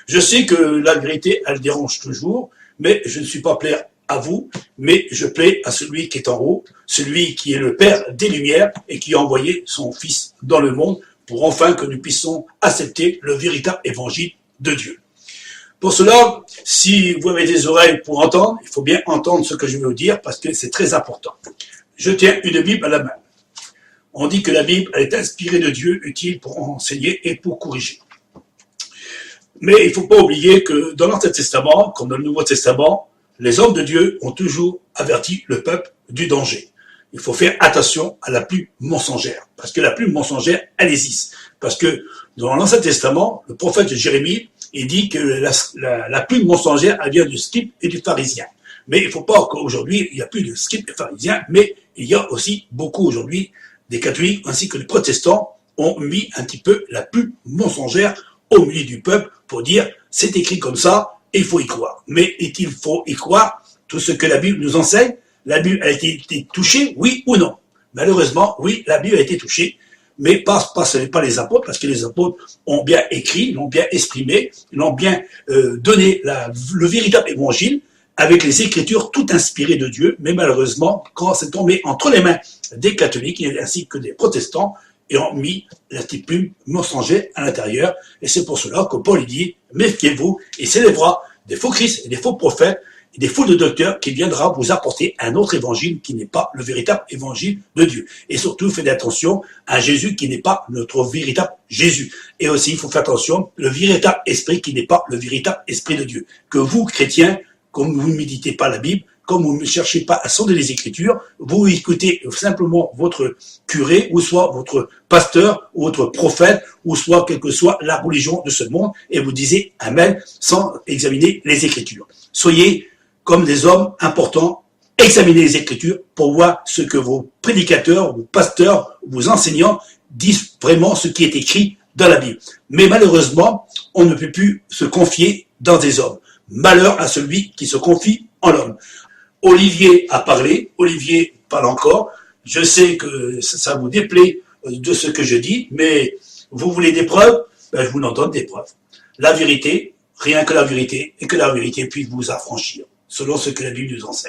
Je sais que la vérité, elle dérange toujours, mais je ne suis pas plaire à vous, mais je plais à celui qui est en haut, celui qui est le Père des Lumières et qui a envoyé son Fils dans le monde pour enfin que nous puissions accepter le véritable évangile de Dieu. Pour cela, si vous avez des oreilles pour entendre, il faut bien entendre ce que je vais vous dire parce que c'est très important. Je tiens une Bible à la main. On dit que la Bible elle est inspirée de Dieu, utile pour enseigner et pour corriger. Mais il ne faut pas oublier que dans l'Ancien Testament, comme dans le Nouveau Testament, les hommes de Dieu ont toujours averti le peuple du danger. Il faut faire attention à la plume mensongère, parce que la plume mensongère, elle existe. Parce que dans l'Ancien Testament, le prophète Jérémie, il dit que la plume mensongère, elle vient du scribe et du pharisien. Mais il ne faut pas qu'aujourd'hui, il n'y a plus de scribe et pharisien, mais il y a aussi beaucoup aujourd'hui des catholiques ainsi que des protestants ont mis un petit peu la plume mensongère au milieu du peuple pour dire c'est écrit comme ça et il faut y croire. Mais il faut y croire tout ce que la Bible nous enseigne? La Bible a été touchée, oui ou non? Malheureusement, oui, la Bible a été touchée, mais pas les apôtres, parce que les apôtres ont bien écrit, l'ont bien exprimé, l'ont bien donné le véritable évangile avec les Écritures toutes inspirées de Dieu, mais malheureusement, quand c'est tombé entre les mains des catholiques ainsi que des protestants, et ont mis la petite plume mensongère à l'intérieur. Et c'est pour cela que Paul dit, méfiez-vous, et s'élèvera des faux Christ et des faux prophètes et des faux docteurs qui viendra vous apporter un autre évangile qui n'est pas le véritable évangile de Dieu. Et surtout, faites attention à Jésus qui n'est pas notre véritable Jésus. Et aussi, il faut faire attention le véritable esprit qui n'est pas le véritable esprit de Dieu. Que vous, chrétiens, comme vous ne méditez pas la Bible, comme vous ne cherchez pas à sonder les Écritures, vous écoutez simplement votre curé, ou soit votre pasteur, ou votre prophète, ou soit quelle que soit la religion de ce monde, et vous disiez Amen sans examiner les Écritures. Soyez comme des hommes importants, examinez les Écritures pour voir ce que vos prédicateurs, vos pasteurs, vos enseignants disent vraiment ce qui est écrit dans la Bible. Mais malheureusement, on ne peut plus se confier dans des hommes. Malheur à celui qui se confie en l'homme. Olivier a parlé, Olivier parle encore. Je sais que ça vous déplaît de ce que je dis, mais vous voulez des preuves, je vous en donne des preuves. La vérité, rien que la vérité, et que la vérité puisse vous affranchir, selon ce que la Bible nous enseigne.